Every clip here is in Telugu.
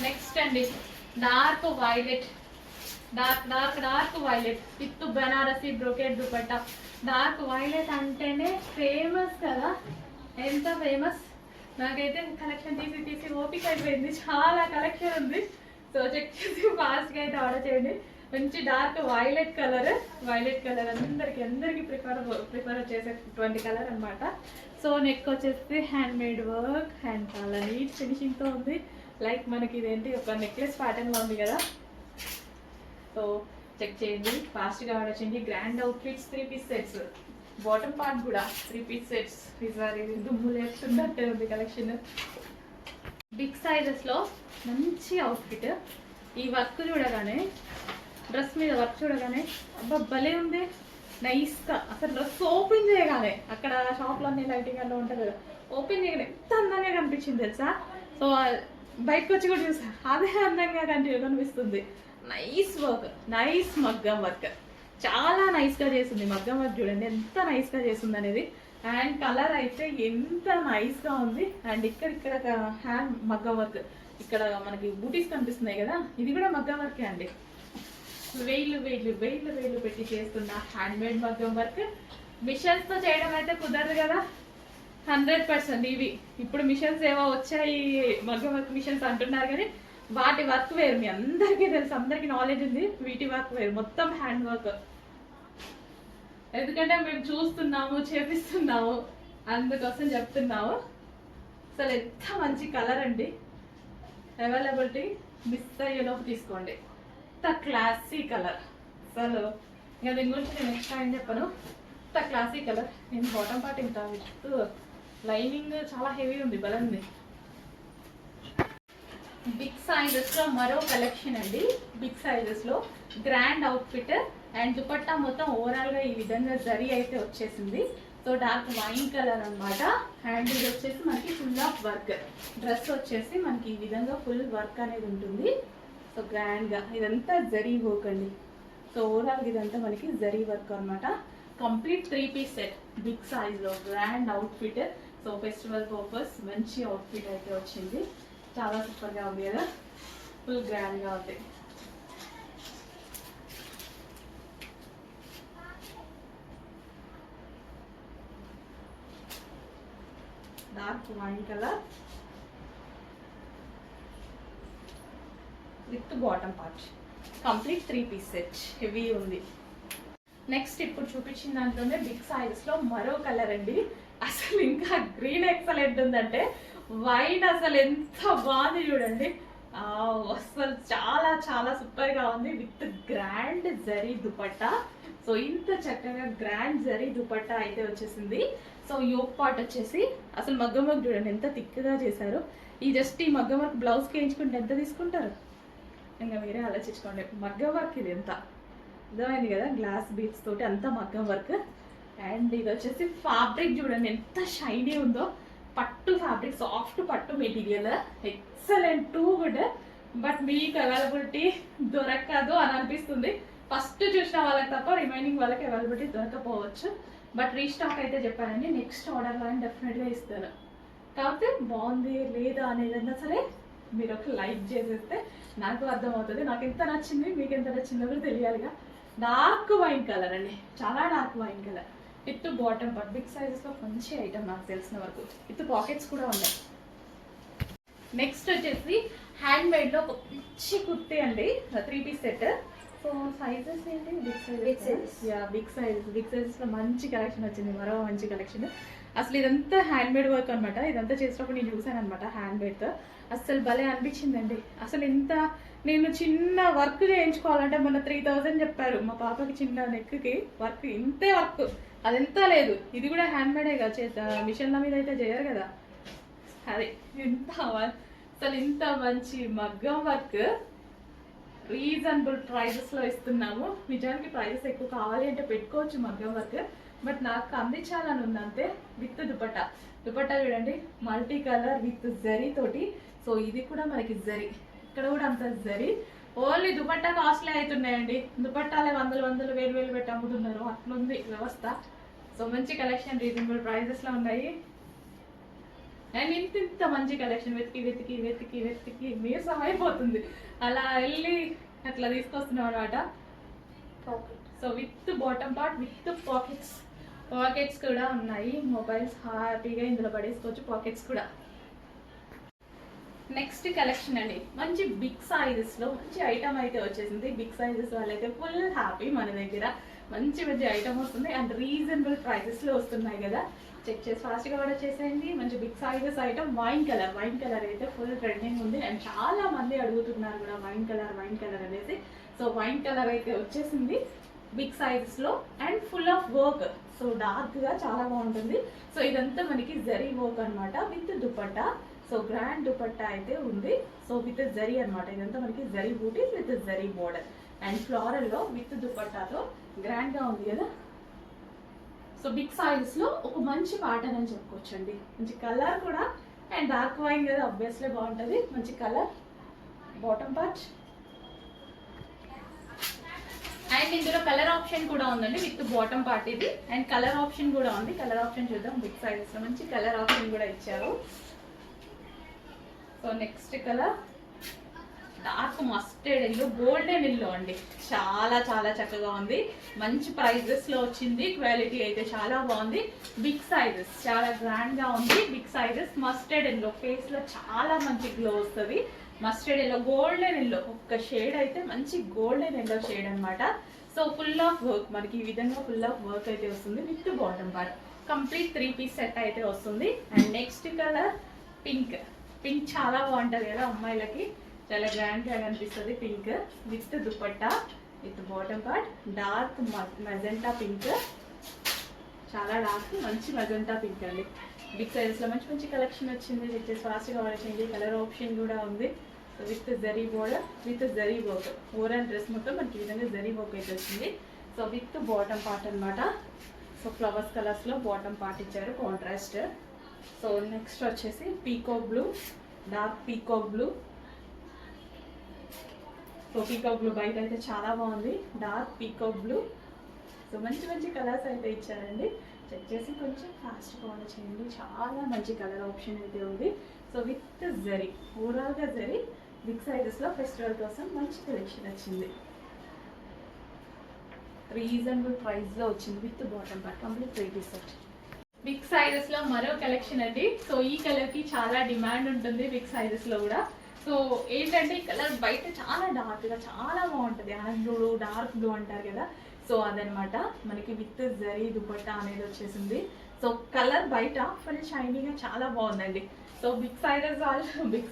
నెక్స్ట్ అండి dark violet, dark dark dark violet with Banarasi brocade dupatta. Dark violet అంటేనే ఫేమస్ కదా, ఎంత ఫేమస్. నాకైతే కలెక్షన్ తీసి తీసి ఓపిక అయిపోయింది, చాలా కలెక్షన్ ఉంది. సో చెక్ చేసి ఫాస్ట్గా అయితే ఆర్డర్ చేయండి. మంచి dark violet colour, violet colour అందరికి ప్రిఫర్ చేసేటువంటి కలర్ అనమాట. సో నెక్ వచ్చేసి హ్యాండ్ మేడ్ వర్క్, హ్యాండ్ చాలా నీట్ ఫినిషింగ్తో ఉంది. లైక్ మనకి ఇదేంటి ఒక నెక్లెస్ ప్యాటర్న్లో ఉంది కదా. సో చెక్ చేయండి, ఫాస్ట్గా ఆర్డర్ చేయండి. Grand outfits 3 piece sets, bottom part కూడా 3 పీస్ సెట్స్. ఈసారి దుమ్ము లేపుతున్నట్టే ఉంది కలెక్షన్. బిగ్ సైజెస్లో మంచి అవుట్ఫిట్. ఈ వర్క్ చూడగానే, డ్రెస్ మీద వర్క్ చూడగానే అబ్బా భలే ఉంది, నైస్గా. అసలు డ్రెస్ ఓపెన్ చేయగానే, అక్కడ షాప్లో అన్ని లైటింగ్ అలా ఉంటుంది కదా, ఓపెన్ చేయగానే ఎంత అందంగా కనిపించింది తెలుసా. సో బయటకు వచ్చి కూడా చూసా, అదే అందంగా కనిపిస్తుంది. నైస్ వర్క్, నైస్ మగ్గం వర్క్, చాలా నైస్గా చేసింది. మగ్గం వర్క్ చూడండి ఎంత నైస్గా చేస్తుంది అనేది. అండ్ కలర్ అయితే ఎంత నైస్గా ఉంది. అండ్ ఇక్కడ హ్యాండ్ మగ్గం వర్క్, ఇక్కడ మనకి బూటీస్ కనిపిస్తున్నాయి కదా, ఇది కూడా మగ్గం వర్కే అండి. వేలు వేలు వేలు వేలు పెట్టి చేస్తున్న హ్యాండ్ మేడ్ మగ్గం వర్క్. మిషన్స్తో చేయడం అయితే కుదరదు కదా, 100%. ఇవి ఇప్పుడు మిషన్స్ ఏవో వచ్చాయి, మగ్గం వర్క్ మిషన్స్ అంటున్నారు కానీ వాటి వర్క్ వేరు. మీ అందరికీ తెలుసు, అందరికీ నాలెడ్జ్ ఉంది. వీటి వర్క్ వేరు, మొత్తం హ్యాండ్ వర్క్. ఎందుకంటే మేము చూస్తున్నాము, చేపిస్తున్నాము, అందుకోసం చెప్తున్నాము. అసలు ఎంత మంచి కలర్ అండి. అవైలబిలిటీ మిస్ అయ్యేలోపు తీసుకోండి. ఎంత క్లాసీ కలర్. అసలు ఇంకా దీని గురించి నేను నెక్స్ట్ టైం చెప్పను. ఎంత క్లాసీ కలర్. నేను బాటమ్ పార్ట్ ఇంత విత్ లైనింగ్ చాలా హెవీ ఉంది, బలంది. బిగ్ సైజెస్లో మరో కలెక్షన్ అండి. బిగ్ సైజెస్లో గ్రాండ్ అవుట్ఫిట్ అండ్ దుపట్టా మొత్తం ఓవరాల్గా ఈ విధంగా జరీ అయితే వచ్చేసింది. సో డార్క్ వైన్ కలర్ అనమాట. అండ్ ఇది వచ్చేసి మనకి ఫుల్ ఆఫ్ వర్క్. డ్రెస్ వచ్చేసి మనకి ఈ విధంగా ఫుల్ వర్క్ అనేది ఉంటుంది. సో గ్రాండ్గా ఇదంతా జరీ వర్క్ అండి. సో ఓవరాల్గా ఇదంతా మనకి జరీ వర్క్ అనమాట. కంప్లీట్ 3 పీస్ సెట్, బిగ్ సైజ్లో grand outfit. So festival purpose మంచి అవుట్ఫిట్ అయితే వచ్చింది. చాలా సూపర్గా ఉంది కదా, ఫుల్ గ్రాండ్గా ఉంది. Dark wine colour with bottom part, complete 3 piece set, heavy ఉంది. నెక్స్ట్ ఇప్పుడు చూపించిన దాంట్లోనే బిగ్ సైజెస్లో మరో కలర్ అండి. అసలు ఇంకా గ్రీన్ ఎక్సలెంట్ ఉందంటే వైన్ అసలు ఎంత బాగుంది చూడండి. అసలు చాలా చాలా సూపర్గా ఉంది with grand zari dupatta. So ఇంత చక్కగా గ్రాండ్ జరీ దుపట్టా అయితే వచ్చేసింది. సో యోక్ పార్ట్ వచ్చేసి అసలు మగ్గం వర్క్ చూడండి ఎంత థిక్గా చేశారు. ఈ జస్ట్ ఈ మగ్గం వర్క్ బ్లౌజ్కి వేయించుకుంటే ఎంత తీసుకుంటారు, ఇంకా మీరే ఆలోచించుకోండి. మగ్గం వర్క్ ఇది ఎంత అర్థమైంది కదా, గ్లాస్ బీడ్స్ తోటి అంతా మగ్గం వర్క్. అండ్ ఇది వచ్చేసి ఫ్యాబ్రిక్ చూడండి ఎంత షైనీ ఉందో. పట్టు ఫ్యాబ్రిక్, సాఫ్ట్ పట్టు material, excellent, too good. But మీకు అవైలబిలిటీ దొరకదు అని అనిపిస్తుంది. ఫస్ట్ చూసిన వాళ్ళకి తప్ప రిమైనింగ్ వాళ్ళకి అవైలబిలిటీ దొరకపోవచ్చు. బట్ రీస్టాక్ అయితే చెప్పానండి, నెక్స్ట్ ఆర్డర్లో అని డెఫినెట్గా ఇస్తాను. కాకపోతే బాగుంది లేదా అనేదన్నా సరే మీరు ఒక లైక్ చేసేస్తే నాకు అర్థమవుతుంది, నాకు ఎంత నచ్చింది మీకు ఎంత నచ్చిందో కూడా తెలియాలిగా. డార్క్ వైన్ కలర్ అండి, చాలా dark wine colour with bottom part. Big సైజెస్లో మంచి ఐటమ్ నాకు తెలిసిన వరకు, విత్ పాకెట్స్ కూడా ఉన్నాయి. నెక్స్ట్ వచ్చేసి హ్యాండ్ మేడ్లో ఒక మంచి కుర్తీ అండి, 3 పీస్ సెట్. సో సైజెస్ ఏంటి, బిగ్ సైజెస్లో మంచి కలెక్షన్ వచ్చింది, మరో మంచి కలెక్షన్. అసలు ఇదంతా హ్యాండ్ మేడ్ వర్క్ అనమాట. ఇదంతా చేసినప్పుడు నేను చూసాను అనమాట హ్యాండ్ మేడ్తో. అసలు భలే అనిపించిందండి. అసలు ఇంత నేను చిన్న వర్క్ చేయించుకోవాలంటే మొన్న 3000 చెప్పారు మా పాపకి, చిన్న నెక్కి వర్క్, ఇంతే వర్క్, అదెంత లేదు. ఇది కూడా హ్యాండ్ మేడే కదా, మిషన్ల మీద అయితే చేయరు కదా. అది ఇంత అసలు ఇంత మంచి మగ్గం వర్క్ రీజనబుల్ ప్రైజెస్లో ఇస్తున్నాము. నిజానికి ప్రైజెస్ ఎక్కువ కావాలి అంటే పెట్టుకోవచ్చు మగ్గం వర్క్, బట్ నాకు అందించాలని ఉంది అంతే. విత్ దుపట్టా, దుపట్టా చూడండి మల్టీ కలర్ విత్ జరీ తోటి. సో ఇది కూడా మనకి జరీ, ఇక్కడ కూడా అంత జరీ. ఓన్లీ దుపట్టా కాస్ట్లీ అవుతున్నాయండి, దుపట్టాలే వందలు వేలు పెట్టి అమ్ముతున్నారు, అట్లుంది వ్యవస్థ. సో మంచి కలెక్షన్ రీజనబుల్ ప్రైజెస్లో ఉన్నాయి. అండ్ ఇంత ఇంత మంచి కలెక్షన్ వెతికి వెతికి వెతికి వెతికి నీరసం అయిపోతుంది. అలా వెళ్ళి అట్లా తీసుకొస్తున్నాం అనమాట. So with bottom part with pockets కూడా ఉన్నాయి. మొబైల్స్ హ్యాపీగా ఇందులో పడేసుకోవచ్చు, పాకెట్స్ కూడా. నెక్స్ట్ కలెక్షన్ అండి, మంచి బిగ్ సైజెస్లో మంచి ఐటమ్ అయితే వచ్చేసింది. బిగ్ సైజెస్ వాళ్ళైతే ఫుల్ హ్యాపీ. మన దగ్గర మంచి మంచి ఐటమ్ వస్తుంది అండ్ రీజనబుల్ ప్రైజెస్లో వస్తున్నాయి కదా. చెక్ చేసి ఫాస్ట్గా ఆర్డర్ చేసేయండి. మంచి big sizes item wine colour అయితే ఫుల్ ట్రెండింగ్ ఉంది అండ్ చాలా మంది అడుగుతున్నారు కూడా వైన్ కలర్ అనేసి. సో వైన్ కలర్ అయితే వచ్చేసింది బిగ్ సైజెస్లో and full of work. So డార్క్గా చాలా బాగుంటుంది. సో ఇదంతా మనకి జరీ వర్క్ అనమాట with dupatta. So grand dupatta అయితే ఉంది. సో విత్ జరీ అనమాట. ఇదంతా మనకి జరీ బూటీస్ విత్ జరీ బోర్డర్ అండ్ ఫ్లోరల్లో విత్ దుపట్టాతో గ్రాండ్గా ఉంది కదా. సో బిగ్ సైజెస్లో ఒక మంచి ప్యాటర్న్ అని చెప్పుకోవచ్చండి. మంచి కలర్ కూడా అండ్ డార్క్ వైన్ కదా, ఆబ్వియస్లీ బాగుంటుంది. మంచి కలర్ బాటమ్ పార్ట్ అండ్ ఇందులో కలర్ ఆప్షన్ కూడా ఉందండి విత్ బాటమ్ పార్ట్ ఇది. అండ్ కలర్ ఆప్షన్ కూడా ఉంది. కలర్ ఆప్షన్ చూద్దాం. బిగ్ సైజెస్లో మంచి కలర్ ఆప్షన్ కూడా ఇచ్చారు. So next colour dark mustard yellow, golden yellow అండి. చాలా చాలా చక్కగా ఉంది. మంచి ప్రైజెస్లో వచ్చింది. క్వాలిటీ అయితే చాలా బాగుంది. బిగ్ సైజెస్ చాలా గ్రాండ్గా ఉంది. బిగ్ సైజెస్ మస్టర్డ్ ఎల్లో, ఫేస్లో చాలా మంచి గ్లో వస్తుంది. మస్టర్డ్ ఎల్లో, గోల్డెన్ ఎల్లో, ఒక్క షేడ్ అయితే మంచి గోల్డెన్ ఎల్లో షేడ్ అనమాట. సో ఫుల్ ఆఫ్ వర్క్ మనకి ఈ విధంగా ఫుల్ ఆఫ్ వర్క్ అయితే వస్తుంది with bottom part. Complete 3 piece set అయితే వస్తుంది. అండ్ నెక్స్ట్ కలర్ పింక్ చాలా బాగుంటుంది కదా అమ్మాయిలకి, చాలా గ్రాండ్గా కనిపిస్తుంది. Pink with dupatta with bottom part. Dark magenta pink, చాలా డార్క్ మంచి మెజెంటా పింక్ అండి. బిగ్ సైజెస్లో మంచి మంచి కలెక్షన్ వచ్చింది. వచ్చేసి ఫాస్ట్గా ఆర్డర్ చేయండి. కలర్ ఆప్షన్ కూడా ఉంది with zari border with zari work. Overall dress మొత్తం మనకి ఈ విధంగా జరీ వర్క్ అయితే వచ్చింది. సో విత్ బాటమ్ పార్ట్ అనమాట. సో ఫ్లవర్స్ కలర్స్లో బాటమ్ పార్ట్ ఇచ్చారు కాంట్రాస్ట్. సో నెక్స్ట్ వచ్చేసి peacock blue, dark peacock blue. So peacock blue బయట అయితే చాలా బాగుంది. Dark peacock blue. సో మంచి మంచి కలర్స్ అయితే ఇచ్చారండి. చెక్ చేసి కొంచెం ఫాస్ట్గా ఆర్డర్ చేయండి. చాలా మంచి కలర్ ఆప్షన్ అయితే ఉంది. సో విత్ జరీ, ఓవరాల్గా జరీ. బిగ్ సైజెస్లో ఫెస్టివల్ కోసం మంచి కలెక్షన్ వచ్చింది. రీజనబుల్ ప్రైస్లో వచ్చింది with bottom part. Complete 3 piece set. Big సైజెస్లో మరో కలెక్షన్ అండి. సో ఈ కలర్కి చాలా డిమాండ్ ఉంటుంది బిగ్ సైజెస్లో కూడా. సో ఏంటంటే ఈ కలర్ బయట చాలా డార్క్గా చాలా బాగుంటుంది. ఆనంద్ బ్లూ, డార్క్ బ్లూ అంటారు కదా. సో అదనమాట మనకి విత్ జరీ దుపట్టా అనేది వచ్చేసింది. సో కలర్ బయట ఫుల్ షైనీగా చాలా బాగుందండి. సో బిగ్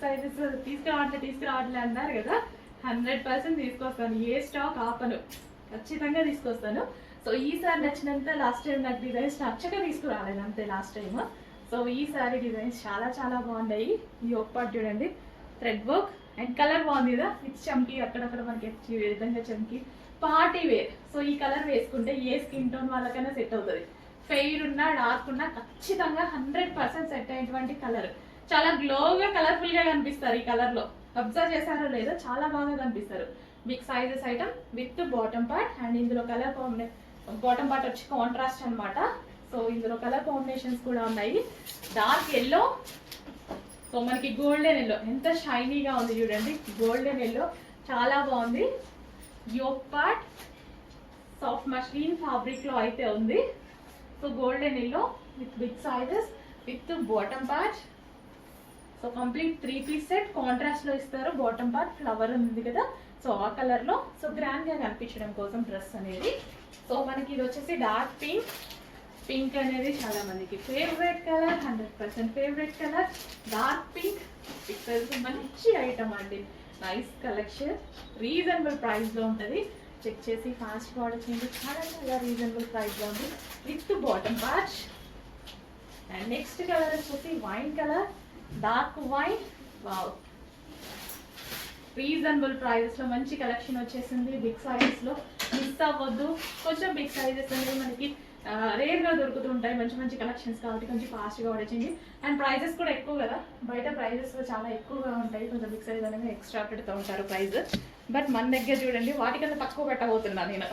సైజెస్ తీసుకురావట్లే అన్నారు కదా. 100% తీసుకొస్తాను. ఏ స్టాక్ ఆపను, ఖచ్చితంగా తీసుకొస్తాను. సో ఈసారి నచ్చినంత లాస్ట్ టైం నాకు డిజైన్స్ నచ్చక తీసుకురాలేదు అంతే లాస్ట్ టైం. సో ఈసారి డిజైన్స్ చాలా చాలా బాగున్నాయి. ఈ ఒక్కటి చూడండి, థ్రెడ్ వర్క్ అండ్ కలర్ బాగుంది కదా. విత్ చమ్కి అక్కడక్కడ మనకి ఈ విధంగా చమ్కి పార్టీ వేర్. సో ఈ కలర్ వేసుకుంటే ఏ స్కిన్ టోన్ వాళ్ళకైనా సెట్ అవుతుంది. ఫెయిర్ ఉన్నా డార్క్ ఉన్నా ఖచ్చితంగా 100% సెట్ అయ్యేటువంటి కలర్. చాలా గ్లోగా కలర్ఫుల్గా కనిపిస్తారు ఈ కలర్లో. అబ్జర్వ్ చేశారో లేదో చాలా బాగా కనిపిస్తారు. Big sizes item with bottom part and ఇందులో కలర్ బాటమ్ పార్ట్ వచ్చి కాంట్రాస్ట్ అనమాట. సో ఇందులో కలర్ కాంబినేషన్స్ కూడా ఉన్నాయి. డార్క్ ఎల్లో, సో మనకి గోల్డెన్ ఎల్లో, ఎంత షైనీగా ఉంది చూడండి. గోల్డెన్ ఎల్లో చాలా బాగుంది. యోక్ పార్ట్ సాఫ్ట్ మష్లిన్ ఫ్యాబ్రిక్లో అయితే ఉంది. So golden yellow with big sizes with bottom part. So complete 3 piece set కాంట్రాస్ట్లో ఇస్తారు. బాటమ్ పార్ట్ ఫ్లవర్ ఉంది కదా, సో ఆ కలర్లో. సో గ్రాండ్గా కనిపించడం కోసం డ్రెస్ అనేది. సో మనకి ఇది వచ్చేసి డార్క్ పింక్ అనేది చాలా మందికి favourite colour, 100% favourite colour. Dark pink మంచి ఐటమ్ అండి. నైస్ కలెక్షన్, రీజనబుల్ ప్రైస్లో ఉంటుంది. చెక్ చేసి ఫాస్ట్గా ఆర్డర్ చేయండి. చాలా చాలా రీజనబుల్ ప్రైస్లో ఉంది with bottom part. And next colour వచ్చేసి wine colour, dark wine. Wow, reasonable ప్రైజెస్లో మంచి కలెక్షన్ వచ్చేసింది. బిగ్ సైజెస్లో మిస్ అవ్వద్దు. కొంచెం బిగ్ సైజెస్ అనేది మనకి రేర్గా దొరుకుతూ ఉంటాయి. మంచి మంచి కలెక్షన్స్ కాబట్టి కొంచెం ఫాస్ట్గా ఆర్డర్ చేయండి. అండ్ ప్రైజెస్ కూడా ఎక్కువ కదా, బయట ప్రైజెస్ చాలా ఎక్కువగా ఉంటాయి. కొంచెం బిగ్ సైజ్ అనేది ఎక్స్ట్రా పెడుతూ ఉంటారు ప్రైస్. బట్ మన దగ్గర చూడండి వాటికన్నా తక్కువ పెట్టబోతున్నా నేను.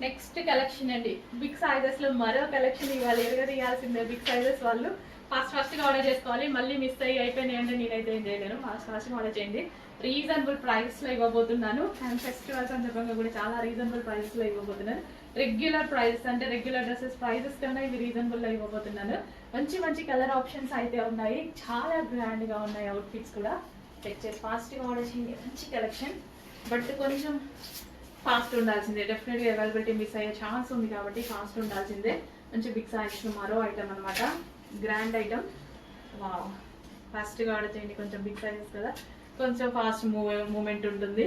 నెక్స్ట్ కలెక్షన్ అండి, బిగ్ సైజెస్లో మరో కలెక్షన్ ఇవాళ ఎరగదీయాల్సిందే బిగ్ సైజెస్ వాళ్ళు. ఫాస్ట్గా ఆర్డర్ చేసుకోవాలి. మళ్ళీ మిస్ అయిపోయినాయి అంటే నేనైతే ఏం చేయలేను. ఫాస్ట్గా ఆర్డర్ చేయండి. రీజనబుల్ ప్రైస్లో ఇవ్వబోతున్నాను. అండ్ ఫెస్టివల్ సందర్భంగా కూడా చాలా రీజనబుల్ ప్రైస్లో ఇవ్వబోతున్నాను. రెగ్యులర్ ప్రైసెస్ అంటే రెగ్యులర్ డ్రెస్సెస్ ప్రైసెస్ కన్నా ఇవి రీజనబుల్లో ఇవ్వబోతున్నాను. మంచి మంచి కలర్ ఆప్షన్స్ అయితే ఉన్నాయి. చాలా గ్రాండ్గా ఉన్నాయి అవుట్ఫిట్స్ కూడా. చెక్ చేసి ఫాస్ట్గా ఆర్డర్ చేయండి. మంచి కలెక్షన్, బట్ కొంచెం ఫాస్ట్ ఉండాల్సిందే. డెఫినెట్గా అవైలబిలిటీ మిస్ అయ్యే ఛాన్స్ ఉంది కాబట్టి ఫాస్ట్ ఉండాల్సిందే. మంచి బిగ్ సైజ్ మరో ఐటమ్ అనమాట, గ్రాండ్ ఐటమ్. వావ్, ఫాస్ట్గా ఆర్డర్ చేయండి. కొంచెం బిగ్ సైజెస్ కదా, కొంచెం ఫాస్ట్ మూమెంట్ ఉంటుంది.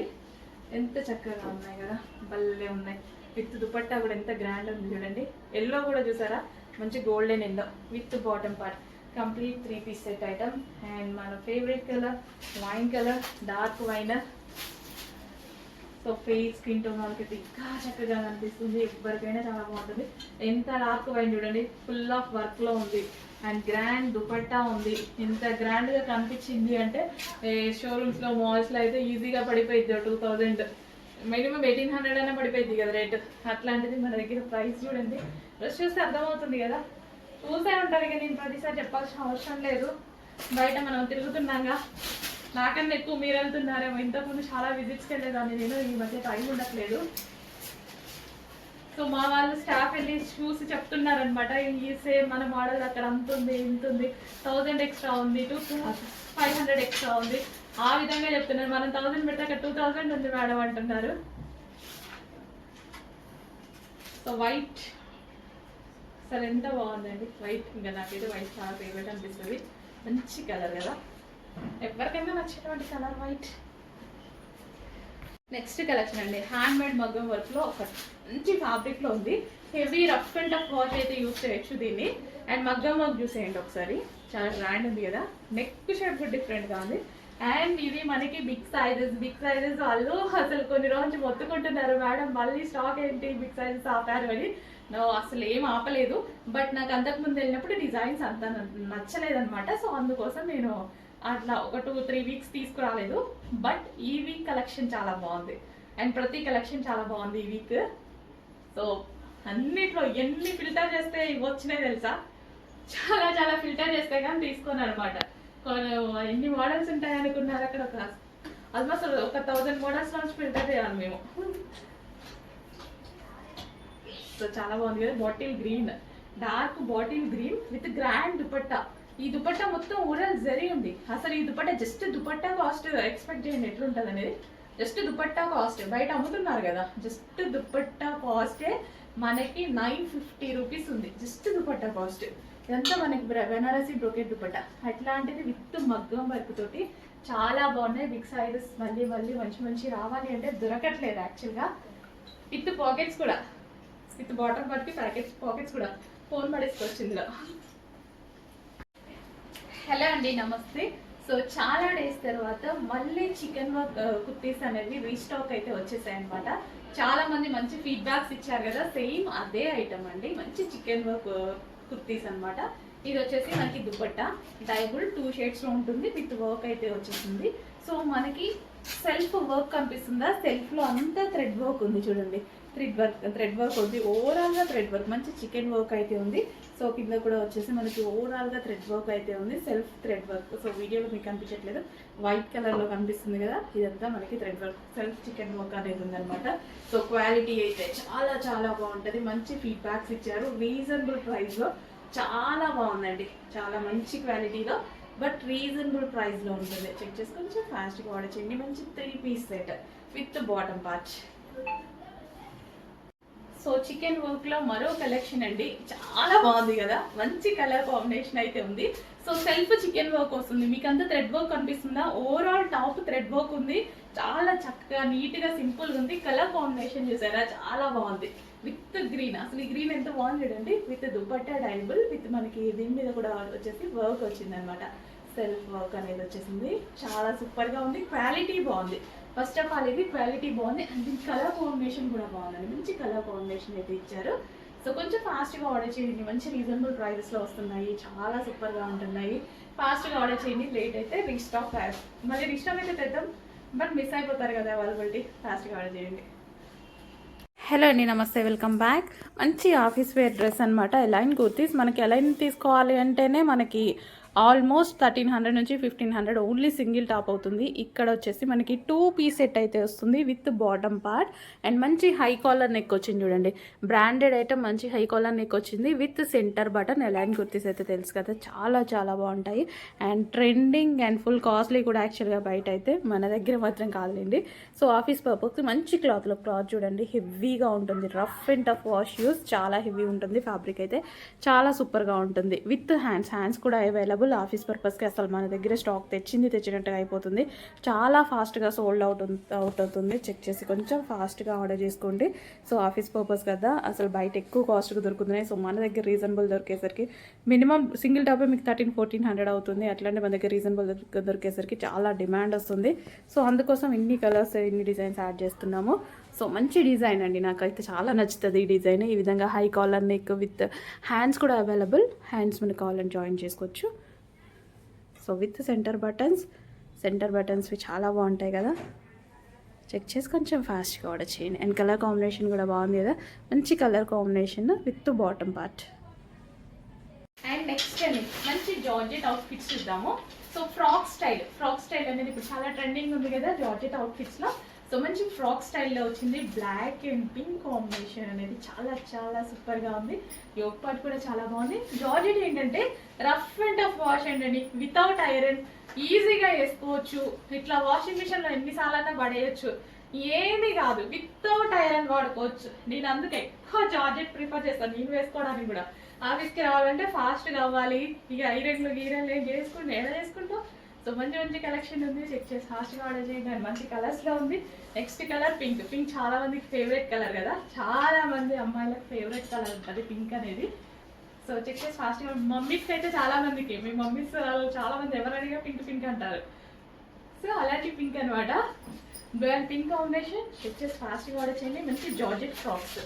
ఎంత చక్కగా ఉన్నాయి కదా, భలే ఉన్నాయి. విత్ దుపట్టా కూడా ఎంత గ్రాండ్ ఉంది చూడండి. ఎల్లో కూడా చూసారా, మంచి golden yellow with bottom part. Complete 3 piece set item. And మన favourite colour wine colour, dark wine. So face skin tone వాళ్ళకి ఇంకా చక్కగా కనిపిస్తుంది. ఎవరికైనా చాలా బాగుంటుంది. ఎంత డార్క్ వైన్ చూడండి, ఫుల్ ఆఫ్ వర్క్లో ఉంది. అండ్ గ్రాండ్ దుపట్టా ఉంది. ఇంత గ్రాండ్గా కనిపించింది అంటే షోరూమ్స్లో మాల్స్లో అయితే ఈజీగా పడిపోయింది 2000, మినిమం 1800 అయినా పడిపోయింది కదా రేటు. అట్లాంటిది మన దగ్గర ప్రైస్ చూడండి. డ్రెస్ చూస్తే అర్థమవుతుంది కదా, చూసే ఉంటారు ఇక నేను ప్రతిసారి చెప్పాల్సిన అవసరం లేదు. బయట మనం తిరుగుతున్నాగా, నాకన్నా ఎక్కువ మీరు వెళ్తున్నారేమో. ఇంతకుముందు చాలా విజిట్స్కి వెళ్ళేదాన్ని నేను, ఈ మధ్య టైం ఉండట్లేదు. సో మా వాళ్ళు స్టాఫ్ వెళ్ళి చూసి చెప్తున్నారనమాట, ఈ సేమ్ మన మోడల్ అక్కడ అంత ఉంది, ఇంత ఉంది, 1000 ఎక్స్ట్రా ఉంది, 500 ఎక్స్ట్రా ఉంది, ఆ విధంగా చెప్తున్నారు. మనం 1000 పెడితే అక్కడ 2000 ఉంది మేడం అంటున్నారు. సో వైట్ అసలు ఎంత బాగుందండి వైట్. ఇంకా నాకైతే వైట్ చాలా ఫేవరెట్ అనిపిస్తుంది. మంచి కలర్ కదా, ఎవరికైనా నచ్చేటువంటి కలర్ వైట్. నెక్స్ట్ కలెక్షన్ అండి, హ్యాండ్ మేడ్ మగ్గం వర్క్లో ఒక మంచి ఫ్యాబ్రిక్లో ఉంది. Heavy rough and tough wash అయితే యూజ్ చేయొచ్చు దీన్ని. అండ్ మగ్గం వర్క్ చూసేయండి ఒకసారి, చాలా గ్రాండ్ ఉంది కదా. నెక్ షేప్ కూడా డిఫరెంట్గా ఉంది. అండ్ ఇది మనకి బిగ్ సైజెస్ వాళ్ళు అసలు కొన్ని రోజులు మొత్తుకుంటున్నారు, మేడం మళ్ళీ స్టాక్ ఏంటి బిగ్ సైజెస్ ఆపారు అని. అసలు ఏం ఆపలేదు, బట్ నాకు అంతకుముందు వెళ్ళినప్పుడు డిజైన్స్ అంత నచ్చలేదన్నమాట. సో అందుకోసం నేను అట్లా ఒక 2-3 వీక్స్ తీసుకురాలేదు. బట్ ఈ వీక్ కలెక్షన్ చాలా బాగుంది. అండ్ ప్రతి కలెక్షన్ చాలా బాగుంది ఈ వీక్. సో అన్నిట్లో ఎన్ని ఫిల్టర్ చేస్తే ఇవి వచ్చినాయి తెలుసా, చాలా ఫిల్టర్ చేస్తే కానీ తీసుకోను అనమాట. ఎన్ని మోడల్స్ ఉంటాయి అనుకున్నారు అక్కడ, ఒక ఆల్మోస్ట్ ఒక 1000 మోడల్స్ నుంచి ఫిల్టర్ చేయాలి మేము. సో చాలా బాగుంది కదా, bottle green, dark bottle green with grand dupatta. ఈ దుపట్టా మొత్తం ఓవరాల్ జరీ ఉంది. అసలు ఈ dupatta just dupatta cost expect చేయండి ఎట్లుంటుంది అనేది. జస్ట్ దుపట్టా కాస్ట్ బయట అమ్ముతున్నారు కదా, జస్ట్ దుపట్టా కాస్టే మనకి 950 రూపీస్ ఉంది. జస్ట్ దుపట్టా కాస్ట్ ఇదంతా మనకి బెనారసీ బ్రోకెట్ దుపట్టా. అట్లాంటిది విత్ మగ్గం వర్క్ తోటి చాలా బాగున్నాయి. బిగ్ సైజెస్ మళ్ళీ మంచి రావాలి అంటే దొరకట్లేదు యాక్చువల్గా. విత్ పాకెట్స్ కూడా, విత్ బాటమ్ పట్టి పాకెట్స్ కూడా ఫోన్ పడేసుకోవచ్చు ఇందులో. హలో అండి, నమస్తే. సో చాలా డేస్ తర్వాత మళ్ళీ చికెన్ వర్క్ కుర్తీస్ అనేవి రీస్టాక్ అయితే వచ్చేసాయి అనమాట. చాలా మంది మంచి ఫీడ్బ్యాక్స్ ఇచ్చారు కదా, సేమ్ అదే ఐటమ్ అండి, మంచి చికెన్ వర్క్ కుర్తీస్ అనమాట. ఇది వచ్చేసి మనకి దుపట్టా డైబుల్ 2 షేడ్స్లో ఉంటుంది, విత్ వర్క్ అయితే వచ్చేసింది. సో మనకి సెల్ఫ్ వర్క్ కనిపిస్తుందా, సెల్ఫ్లో అంతా థ్రెడ్ వర్క్ ఉంది చూడండి. థ్రెడ్ వర్క్ ఉంది, ఓవరాల్గా థ్రెడ్ వర్క్, మంచి చికెన్ వర్క్ అయితే ఉంది. సో కింద కూడా వచ్చేసి మనకి ఓవరాల్గా థ్రెడ్ వర్క్ అయితే ఉంది, సెల్ఫ్ థ్రెడ్ వర్క్. సో వీడియోలో మీకు కనిపించట్లేదు, వైట్ కలర్లో కనిపిస్తుంది కదా, ఇదంతా మనకి thread work, self chicken work అనేది ఉందన్నమాట. సో క్వాలిటీ అయితే చాలా బాగుంటుంది. మంచి ఫీడ్బ్యాక్స్ ఇచ్చారు, రీజనబుల్ ప్రైస్లో చాలా బాగుందండి, చాలా మంచి క్వాలిటీలో బట్ రీజనబుల్ ప్రైస్లో ఉంటుంది. చెక్ చేసి కొంచెం ఫాస్ట్గా ఆర్డర్ చేయండి. మంచి 3 piece set with bottom part. So chikan work లో మరో కలెక్షన్ అండి, చాలా బాగుంది కదా, మంచి కలర్ కాంబినేషన్ అయితే ఉంది. సో సెల్ఫ్ చికెన్ వర్క్ వస్తుంది, మీకు అంతా థ్రెడ్ వర్క్ కనిపిస్తుందా, ఓవరాల్ టాప్ థ్రెడ్ వర్క్ ఉంది. చాలా చక్కగా నీట్ గా సింపుల్ గా ఉంది. కలర్ కాంబినేషన్ చూసారా, చాలా బాగుంది. విత్ గ్రీన్, అసలు ఈ గ్రీన్ ఎంత బాగుంది చూడండి. విత్ దుపట్టా డైబుల్, విత్ మనకి దీని మీద కూడా వచ్చేసి వర్క్ వచ్చింది అనమాట. సెల్ఫ్ వర్క్ అనేది వచ్చేసింది, చాలా సూపర్ గా ఉంది. క్వాలిటీ బాగుంది. ఫస్ట్ ఆఫ్ ఆల్ ఇది క్వాలిటీ బాగుంది. అండ్ దీని కలర్ కాంబినేషన్ కూడా బాగుందండి, మంచి కలర్ కాంబినేషన్ అయితే ఇచ్చారు. సో కొంచెం ఫాస్ట్గా ఆర్డర్ చేయండి, మంచి రీజనబుల్ ప్రైజెస్లో వస్తున్నాయి, చాలా సూపర్గా ఉంటున్నాయి. ఫాస్ట్గా ఆర్డర్ చేయండి, లేట్ అయితే రీస్టాక్, మళ్ళీ రీస్టాక్ అయితే తెద్దాం, బట్ మిస్ అయిపోతారు కదా అవైలబిలిటీ. ఫాస్ట్గా ఆర్డర్ చేయండి. హలో అండి, నమస్తే, వెల్కమ్ బ్యాక్. మంచి ఆఫీస్ వేర్ డ్రెస్ అనమాట. ఎలైన్ కుర్తీస్. మనకి ఎలైన్ తీసుకోవాలి అంటేనే మనకి ఆల్మోస్ట్ 1300 నుంచి 1500 ఓన్లీ సింగిల్ టాప్ అవుతుంది. ఇక్కడ వచ్చేసి మనకి 2 పీస్ సెట్ అయితే వస్తుంది విత్ బాటమ్ పార్ట్ అండ్ మంచి హై కాలర్ నెక్ వచ్చింది. చూడండి, బ్రాండెడ్ ఐటమ్, మంచి హై కాలర్ నెక్ వచ్చింది with centre button. A line kurtis అయితే తెలుసు కదా, చాలా చాలా బాగుంటాయి and trending and full costly కూడా యాక్చువల్గా. బయట అయితే మన దగ్గర మాత్రం కాదులేండి. సో ఆఫీస్ పర్పస్ మంచి క్లాత్ చూడండి, హెవీగా ఉంటుంది. Rough and tough wash use, చాలా హెవీ ఉంటుంది. ఫ్యాబ్రిక్ అయితే చాలా సూపర్గా ఉంటుంది విత్ హ్యాండ్స్ కూడా అవైలబుల్. ఆఫీస్ పర్పస్కి అసలు మన దగ్గర స్టాక్ తెచ్చినట్టుగా అయిపోతుంది. చాలా ఫాస్ట్గా సోల్డ్ అవుట్ అవుతుంది. చెక్ చేసి కొంచెం ఫాస్ట్గా ఆర్డర్ చేసుకోండి. సో ఆఫీస్ పర్పస్ కదా, అసలు బయట ఎక్కువ కాస్ట్గా దొరుకుతున్నాయి. సో మన దగ్గర రీజనబుల్ దొరికేసరికి మినిమం సింగిల్ టాపే మీకు 1300-1400 అవుతుంది. అట్లాంటి మన దగ్గర రీజనబుల్ దొరికేసరికి చాలా డిమాండ్ వస్తుంది. సో అందుకోసం ఇన్ని కలర్స్, ఇన్ని డిజైన్స్ యాడ్ చేస్తున్నాము. సో మంచి డిజైన్ అండి, నాకైతే చాలా నచ్చుతుంది ఈ డిజైన్. ఈ విధంగా high collar neck with hands కూడా అవైలబుల్. హ్యాండ్స్ మనకి కావాలని జాయిన్ చేసుకోవచ్చు. సో విత్ సెంటర్ బటన్స్వి చాలా బాగుంటాయి కదా. చెక్ చేసి కొంచెం ఫాస్ట్గా ఆర్డర్ చేయండి. అండ్ కలర్ కాంబినేషన్ కూడా బాగుంది కదా, మంచి colour combination with bottom part. And next అండి, మంచి జార్జెట్ అవుట్ఫిట్స్ చూద్దాము. సో ఫ్రాక్ స్టైల్ అనేది ఇప్పుడు చాలా ట్రెండింగ్ ఉంది కదా జార్జెట్ అవుట్ఫిట్స్లో. సో మంచి ఫ్రాక్ స్టైల్లో వచ్చింది. బ్లాక్ అండ్ పింక్ కాంబినేషన్ అనేది చాలా చాలా సూపర్గా ఉంది. యోగ్ పార్ట్ కూడా చాలా బాగుంది. జార్జెట్ ఏంటంటే రఫ్ అండ్ టఫ్ వాష్ అండి, వితౌట్ ఐరన్ ఈజీగా వేసుకోవచ్చు. ఇట్లా వాషింగ్ మిషన్లో ఎన్నిసార్లన్నా పడేయచ్చు, ఏమీ కాదు. వితౌట్ ఐరన్ వాడుకోవచ్చు. నేను అందుకే ఎక్కువ జార్జెట్ ప్రిఫర్ చేస్తాను, నేను వేసుకోవడానికి కూడా. ఆఫీస్కి రావాలంటే ఫాస్ట్ కావాలి, ఇక ఐరన్లు గీరన్లు ఏం చేసుకుంటే ఎలా చేసుకుంటాం. సో మంచి కలెక్షన్ ఉంది. చెక్ చేసి ఫాస్ట్గా ఆర్డర్ చేయండి. అండ్ మంచి కలర్స్లో ఉంది. నెక్స్ట్ కలర్ పింక్ చాలా మందికి ఫేవరెట్ కలర్ కదా, చాలా మంది అమ్మాయిలకు ఫేవరెట్ కలర్ ఉంటుంది పింక్ అనేది. సో చెక్ చేసి ఫాస్ట్గా, మమ్మీస్ అయితే చాలా మందికి, మీ మమ్మీస్ చాలా మంది ఎవరు అడిగా పింక్ అంటారు. సో అలాంటి పింక్ అనమాట, పింక్ కాంబినేషన్. చెక్ చేసి ఫాస్ట్గా ఆర్డర్ చేయండి. మంచి georgette frocks.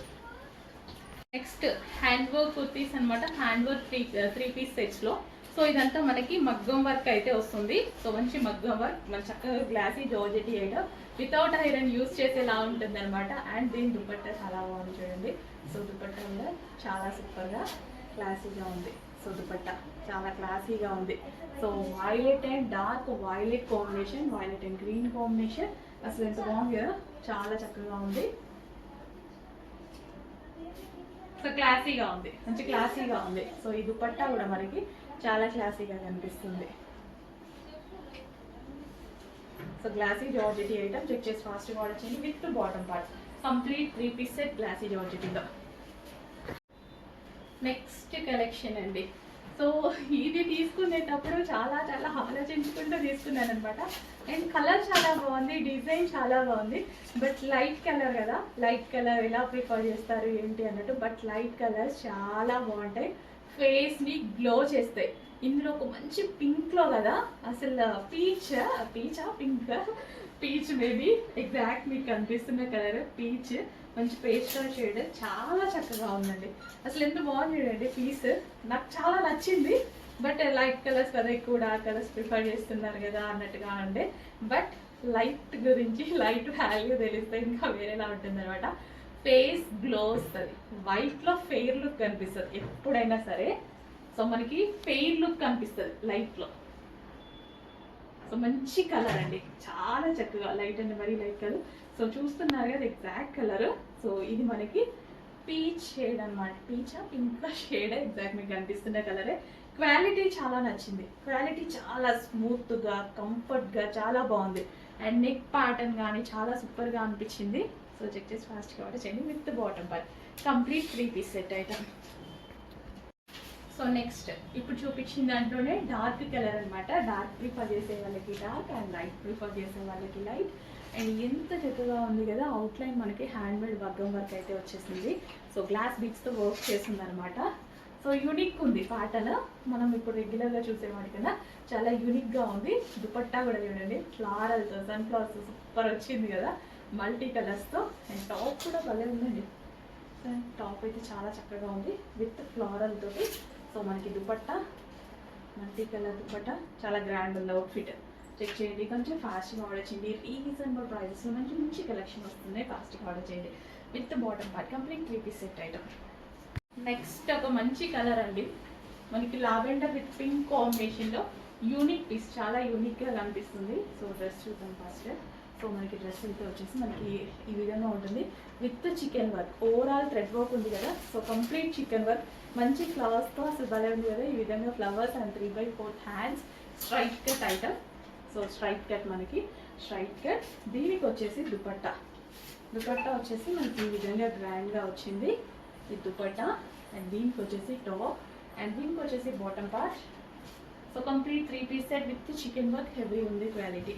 Next hand work kurtis అనమాట. హ్యాండ్ వర్క్ త్రీ పీస్ సెట్స్లో. సో ఇదంతా మనకి మగ్గం వర్క్ అయితే వస్తుంది. సో మంచి మగ్గం వర్క్, మంచి చక్కగా glassy georgette item without iron use చేసేలా ఉంటుంది అనమాట. అండ్ దీని దుపట్టా చాలా బాగుంది చూడండి. సో దుపట్టా కూడా చాలా సూపర్గా క్లాసీగా ఉంది. సో దుపట్టా చాలా క్లాసీగా ఉంది. So violet and dark violet combination, violet and green combination. అసలు ఎంత బాగుంది కదా, చాలా చక్కగా ఉంది. సో క్లాసీగా ఉంది, మంచి క్లాసీగా ఉంది. సో ఈ దుపట్టా కూడా మనకి చాలా క్లాసీగా కనిపిస్తుంది. So glossy georgette item. Check చేసి ఫాస్ట్గా ఆర్డర్ చేయండి with bottom part. Complete 3 piece set glossy జార్జెట్లో. నెక్స్ట్ కలెక్షన్ అండి. సో ఇది తీసుకునేటప్పుడు చాలా చాలా ఆలోచించుకుంటూ తీసుకున్నాను అనమాట. అండ్ కలర్ చాలా బాగుంది, డిజైన్ చాలా బాగుంది. బట్ లైట్ కలర్ కదా, లైట్ కలర్ ఎలా ప్రిఫర్ చేస్తారు ఏంటి అన్నట్టు. బట్ లైట్ కలర్స్ చాలా బాగుంటాయి, ఫేస్ని గ్లో చేస్తాయి. ఇందులో ఒక మంచి పింక్లో కదా, అసలు పీచ్ మేబీ ఎగ్జాక్ట్ మీకు కనిపిస్తున్న కలర్ పీచ్, మంచి పేస్టల్ షేడ్, చాలా చక్కగా ఉందండి. అసలు ఎంత బాగుంది చూడండి పీస్, నాకు చాలా నచ్చింది. బట్ లైట్ కలర్స్ కదా, ఎక్కువ డార్క్ కలర్స్ ప్రిఫర్ చేస్తున్నారు కదా అన్నట్టుగా ఉండే. బట్ లైట్ గురించి, లైట్ వాల్యూ తెలిస్తే ఇంకా వేరేలా ఉంటుంది అనమాట. ఫేస్ గ్లో వస్తుంది, వైట్లో ఫెయిర్ లుక్ కనిపిస్తుంది ఎప్పుడైనా సరే. సో మనకి ఫెయిర్ లుక్ కనిపిస్తుంది లైట్లో. సో మంచి కలర్ అండి, చాలా చక్కగా లైట్ అండి, మరీ లైట్ కలర్. సో చూస్తున్నారు కదా ఎగ్జాక్ట్ కలర్. సో ఇది మనకి పీచ్ షేడ్ అనమాట, పీచా పింక్ షేడ్ ఎగ్జాక్ట్ మీకు కనిపిస్తున్న కలరే. క్వాలిటీ చాలా నచ్చింది, క్వాలిటీ చాలా స్మూత్గా కంఫర్ట్గా చాలా బాగుంది. అండ్ నెక్ ప్యాటర్న్ కానీ చాలా సూపర్గా అనిపించింది. సో చెక్ చేసి ఫాస్ట్గా ఆర్డర్ చేయండి with bottom part. Complete 3 piece set item. So next ఇప్పుడు చూపించిన దాంట్లోనే డార్క్ కలర్ అనమాట. డార్క్ ప్రిఫర్ చేసే వాళ్ళకి డార్క్ అండ్ లైట్ ప్రిఫర్ చేసే వాళ్ళకి లైట్. అండ్ ఎంత చక్కగా ఉంది కదా, అవుట్లైన్ మనకి హ్యాండ్ మేడ్ మగ్గం వర్క్ అయితే వచ్చేసింది. సో గ్లాస్ బీడ్స్తో వర్క్ చేసింది అనమాట. సో యూనిక్ ఉంది ప్యాటర్న్, మనం ఇప్పుడు రెగ్యులర్గా చూసేవాడి కన్నా చాలా యూనిక్గా ఉంది. దుపట్టా కూడా చూడండి, ఫ్లారల్తో సన్ఫ్లవర్స్ సూపర్ వచ్చింది కదా, మల్టీ కలర్స్తో. అండ్ టాప్ కూడా భలే ఉందండి, టాప్ అయితే చాలా చక్కగా ఉంది విత్ ఫ్లారల్ తోటి. సో మనకి దుపట్టా మల్టీ కలర్ దుపట్టా చాలా గ్రాండ్ ఉంది అవుట్ఫిట్. చెక్ చేయండి. కొంచెం ఫాస్ట్గా ఆర్డర్ చేయండి. రీజనబుల్ ప్రైజెస్లో మంచి మంచి కలెక్షన్ వస్తుంది. ఫాస్ట్గా ఆర్డర్ చేయండి. With bottom part complete 3 piece set item. Next ఒక మంచి కలర్ అండి, మనకి లావెండర్ విత్ పింక్ కాంబినేషన్లో యూనిక్ పీస్, చాలా యూనిక్గా కనిపిస్తుంది. సో డ్రెస్ చూద్దాం ఫస్ట్. సో మనకి డ్రెస్ అయితే వచ్చేసి మనకి ఈ విధంగా ఉంటుంది with chikan work. Overall thread work ఉంది కదా, సో కంప్లీట్ చికెన్ వర్క్ మంచి ఫ్లవర్స్తో అసలు భలే ఉంది కదా. ఈ విధంగా flowers and 3/4 hands straight cut item. So straight cut, మనకి స్ట్రైట్ కట్. దీనికి వచ్చేసి దుపట్టా వచ్చేసి మనకి ఈ విధంగా గ్రాండ్గా వచ్చింది ఈ దుపట్టా. అండ్ దీనికి వచ్చేసి టాప్ అండ్ దీనికి వచ్చేసి bottom part. So complete 3 piece set with chikan work, heavy ఉంది క్వాలిటీ.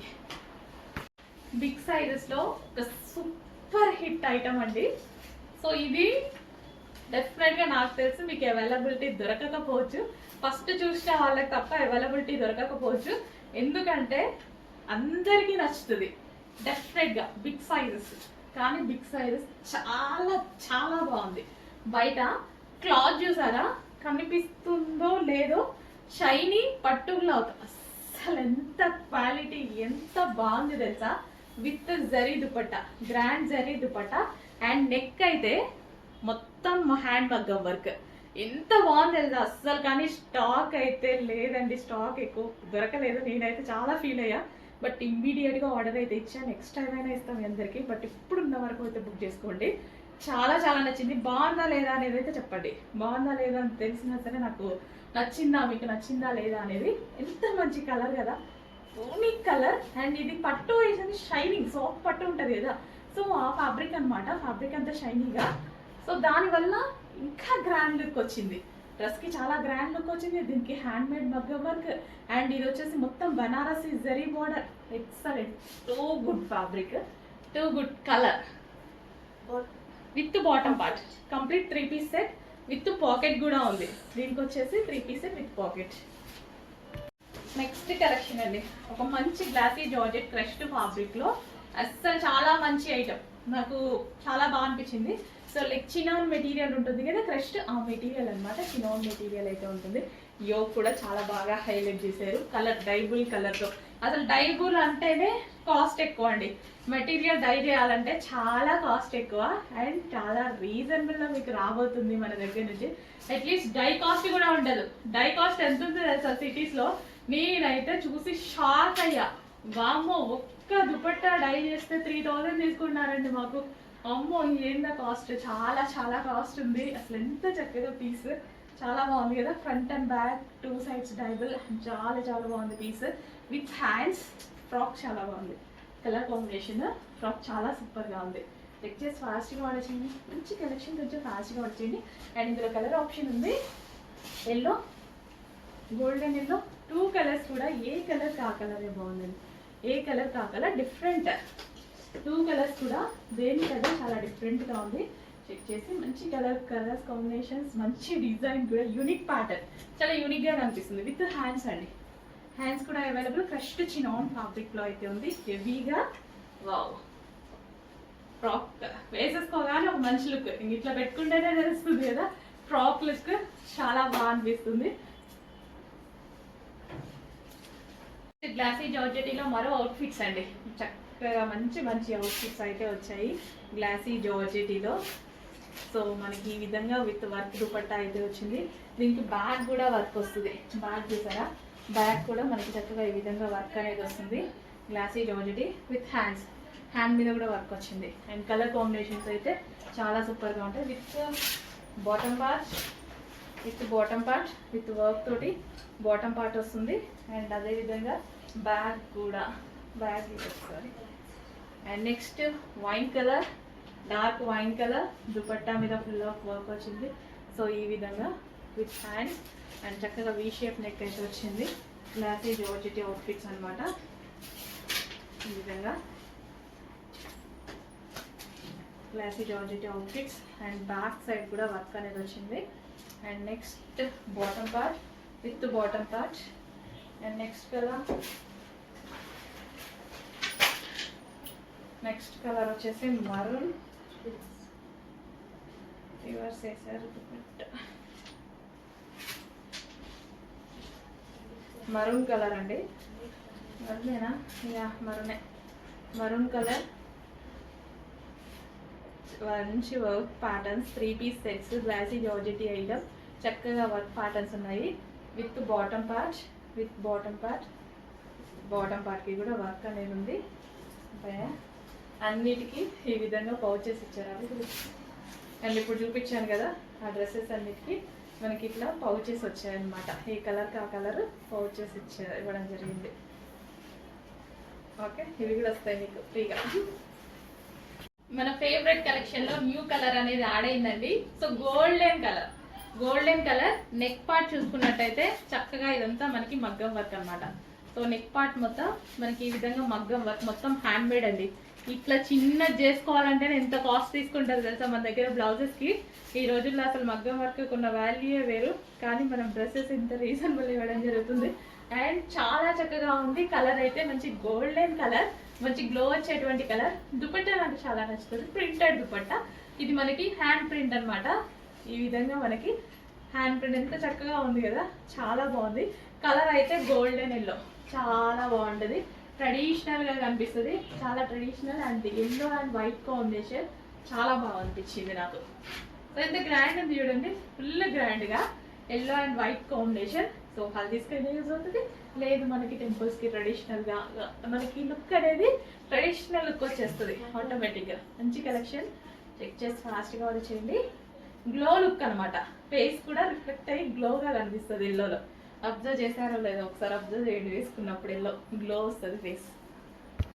బిగ్ సైజెస్లో ఒక సూపర్ హిట్ ఐటమ్ అండి. సో ఇది డెఫినెట్గా నాకు తెలిసి మీకు అవైలబిలిటీ దొరకకపోవచ్చు, ఫస్ట్ చూసిన వాళ్ళకి తప్ప అవైలబిలిటీ దొరకకపోవచ్చు. ఎందుకంటే అందరికీ నచ్చుతుంది డెఫినెట్గా బిగ్ సైజెస్. కానీ బిగ్ సైజెస్ చాలా చాలా బాగుంది. బయట క్లాత్ చూసారా, కనిపిస్తుందో లేదో, షైనీ పట్టు క్లాత్. అసలు ఎంత క్వాలిటీ, ఎంత బాగుంది తెలుసా. With zari dupatta, grand zari dupatta. And neck అయితే మొత్తం హ్యాండ్ మగ్గం వర్క్. ఎంత బాగుంది తెలుసా అస్సలు. కానీ స్టాక్ అయితే లేదండి, స్టాక్ ఎక్కువ దొరకలేదు. నేనైతే చాలా ఫీల్ అయ్యా. బట్ ఇమ్మీడియట్గా ఆర్డర్ అయితే ఇచ్చా. నెక్స్ట్ టైం అయినా ఇస్తాం మీ అందరికీ. బట్ ఇప్పుడున్న వరకు అయితే బుక్ చేసుకోండి. చాలా చాలా నచ్చింది. బాగుందా లేదా అనేది అయితే చెప్పండి. బాగుందా లేదా అని తెలిసినా సరే నాకు నచ్చిందా, మీకు నచ్చిందా లేదా అనేది. ఎంత మంచి కలర్ కదా, యూనిక్ కలర్. అండ్ ఇది పట్టు వేసింది షైనింగ్, సాఫ్ట్ పట్టు ఉంటుంది కదా, సో ఆ ఫ్యాబ్రిక్ అనమాట. ఫ్యాబ్రిక్ అంతా షైనీగా, సో దానివల్ల ఇంకా గ్రాండ్ లుక్ వచ్చింది. డ్రెస్కి చాలా గ్రాండ్ లుక్ వచ్చింది. దీనికి హ్యాండ్ మేడ్ మగ్గం వర్క్. అండ్ ఇది వచ్చేసి మొత్తం Banarasi zari border. Excellent, too good fabric, too good colour. With bottom part complete 3 piece set with pocket కూడా ఉంది. దీనికి వచ్చేసి 3 piece set with pocket. Next collection అండి, ఒక మంచి గ్లాసీ జార్జెట్ క్రష్డ్ ఫ్యాబ్రిక్లో. అస్సలు చాలా మంచి ఐటమ్, నాకు చాలా బాగా అనిపించింది. సో లైక్ చినాన్ మెటీరియల్ ఉంటుంది కదా, క్రష్డ్ ఆ మెటీరియల్ అనమాట. చినాన్ మెటీరియల్ అయితే ఉంటుంది. యోగ్ కూడా చాలా బాగా హైలైట్ చేశారు. కలర్ డైబుల్ కలర్తో. అసలు డైబుల్ అంటేనే కాస్ట్ ఎక్కువ అండి. మెటీరియల్ డై చేయాలంటే చాలా కాస్ట్ ఎక్కువ. అండ్ చాలా రీజనబుల్గా మీకు రాబోతుంది మన దగ్గర నుంచి. అట్లీస్ట్ డై కాస్ట్ కూడా ఉండదు. డై కాస్ట్ ఎంత ఉంటుంది తెలుసా సిటీస్లో? నేనైతే చూసి షాక్ అయ్యా. వామ్మో, ఒక్క దుపట్టా డై చేస్తే 3000 తీసుకున్నారండి మాకు. అమ్మో ఏందా కాస్ట్, చాలా చాలా కాస్ట్ ఉంది. అసలు ఎంత చక్కగా పీస్, చాలా బాగుంది కదా. ఫ్రంట్ అండ్ బ్యాక్ 2 సైడ్స్ డైబుల్, చాలా చాలా బాగుంది పీస్. With hands. ఫ్రాక్ చాలా బాగుంది, కలర్ కాంబినేషన్. ఫ్రాక్ చాలా సూపర్గా ఉంది. చెక్ చేసి ఫాస్ట్గా ఆర్డర్ చేయండి. మంచి కలెక్షన్, కొంచెం ఫాస్ట్గా ఆర్డర్ చేయండి. అండ్ ఇందులో కలర్ ఆప్షన్ ఉంది, ఎల్లో, గోల్డెన్ ఎల్లో. 2 కలర్స్ కూడా, ఏ కలర్ కా కలరే బాగుందండి. ఏ కలర్ కా కలర్ డిఫరెంట్. 2 కలర్స్ కూడా దేనికదే చాలా డిఫరెంట్గా ఉంది. చెక్ చేసి మంచి కలర్స్ కాంబినేషన్స్, మంచి డిజైన్ కూడా, యూనిక్ ప్యాటర్న్, చాలా యూనిక్గా కనిపిస్తుంది. విత్ హ్యాండ్స్ అండి, హ్యాండ్స్ కూడా అవైలబుల్. క్రష్డ్ చినాన్ ఫ్యాబ్రిక్లో అయితే ఉంది. హెవీగా, వావ్. ఫ్రాక్ వేసేసుకోగానే ఒక మంచి లుక్, ఇట్లా పెట్టుకుంటేనే తెలుస్తుంది కదా. ఫ్రాక్ లుక్ చాలా బాగా అనిపిస్తుంది. గ్లాసీ జార్జెటీలో మరో అవుట్ఫిట్స్ అండి. చక్కగా మంచి మంచి అవుట్ఫిట్స్ అయితే వచ్చాయి గ్లాసీ జార్జెటీలో. సో మనకి ఈ విధంగా విత్ వర్క్ దుపట్టా అయితే వచ్చింది. దీనికి బ్యాగ్ కూడా వర్క్ వస్తుంది. బ్యాగ్ చూసారా, బ్యాగ్ కూడా మనకి చక్కగా ఈ విధంగా వర్క్ అనేది వస్తుంది. Glassy georgette with hands, hand మీద కూడా వర్క్ వచ్చింది. అండ్ కలర్ కాంబినేషన్స్ అయితే చాలా సూపర్గా ఉంటాయి. With bottom part, with work తోటి బాటమ్ పార్ట్ వస్తుంది. అండ్ అదేవిధంగా బ్యాగ్ కూడా, బ్యాగ్ ఒకసారి. And next wine colour, dark wine colour, dupatta మీద ఫుల్ ఆఫ్ వర్క్ వచ్చింది. సో ఈ విధంగా విత్ హ్యాండ్స్ అండ్ చక్కగా వీ షేప్ నెక్ అయితే వచ్చింది. గ్లాసీ జార్జెటీ అవుట్ఫిట్స్ అనమాట. ఈ విధంగా glassy georgette outfits. And back side కూడా వర్క్ అనేది వచ్చింది. And next bottom part with bottom part. And next colour వచ్చేసి మరూన్. రివర్స్ వేసారు, మరూన్ కలర్ అండి. అదేనా? యా మరూనే, మరూన్ కలర్. మంచి work patterns, 3 piece sets, glossy georgette item, చక్కగా వర్క్ ప్యాటర్న్స్ ఉన్నాయి. With bottom part, with bottom part, bottom పార్ట్కి కూడా వర్క్ అనేది ఉంది. అన్నిటికీ ఈ విధంగా పౌచెస్ ఇచ్చారు. అవి అండ్ ఇప్పుడు చూపించాను కదా ఆ డ్రెస్సెస్ అన్నిటికీ మనకి ఇట్లా పౌచెస్ వచ్చాయన్నమాట. ఏ కలర్కి ఆ కలర్ పౌచెస్ ఇవ్వడం జరిగింది. ఓకే, ఇవి కూడా వస్తాయి మీకు ఫ్రీగా. మన ఫేవరెట్ కలెక్షన్ లో న్యూ కలర్ అనేది యాడ్ అయిందండి. So golden colour, golden colour. Neck part చూసుకున్నట్టయితే చక్కగా ఇదంతా మనకి మగ్గం వర్క్ అన్నమాట. సో నెక్ పార్ట్ మొత్తం మనకి ఈ విధంగా మగ్గం వర్క్, మొత్తం హ్యాండ్ మేడ్ అండి. ఇట్లా చిన్నది చేసుకోవాలంటే ఎంత కాస్ట్ తీసుకుంటారు తెలుసా మన దగ్గర బ్లౌజెస్ కి. ఈ రోజుల్లో అసలు మగ్గం వర్క్ కొన్న వాల్యూయే వేరు, కానీ మనం డ్రెస్సెస్ ఇంత రీజనబుల్ ఇవ్వడం జరుగుతుంది. అండ్ చాలా చక్కగా ఉంది. కలర్ అయితే మంచి గోల్డెన్ కలర్, మంచి గ్లో వచ్చేటువంటి కలర్. దుపట్టా నాకు చాలా నచ్చుతుంది, ప్రింటెడ్ దుపట్టా. ఇది మనకి హ్యాండ్ ప్రింట్ అన్నమాట. ఈ విధంగా మనకి హ్యాండ్ ప్రింట్ ఎంత చక్కగా ఉంది కదా, చాలా బాగుంది. కలర్ అయితే గోల్డెన్ ఎల్లో, చాలా బాగుంటుంది. ట్రెడిషనల్గా కనిపిస్తుంది, చాలా traditional. And yellow and white combination చాలా బాగా అనిపించింది నాకు. సో ఎంత గ్రాండ్ ఉంది చూడండి, ఫుల్ గ్రాండ్గా yellow and white combination. So హల్దీస్కి అయితే యూజ్ అవుతుంది, లేదు మనకి టెంపుల్స్కి ట్రెడిషనల్గా మనకి లుక్ అనేది ట్రెడిషనల్ లుక్ వచ్చేస్తుంది ఆటోమేటిక్గా. మంచి కలెక్షన్, చెక్ చేసి ఫాస్ట్గా ఆర్డర్ చేయండి. గ్లో లుక్ అనమాట, ఫేస్ కూడా రిఫ్లెక్ట్ అయ్యి గ్లోగా కనిపిస్తుంది ఎల్లోలో. అబ్జర్వ్ చేశారో లేదో ఒకసారి అబ్జర్వ్ చేయండి, వేసుకున్నప్పుడు ఎల్లో గ్లో వస్తుంది ఫేస్.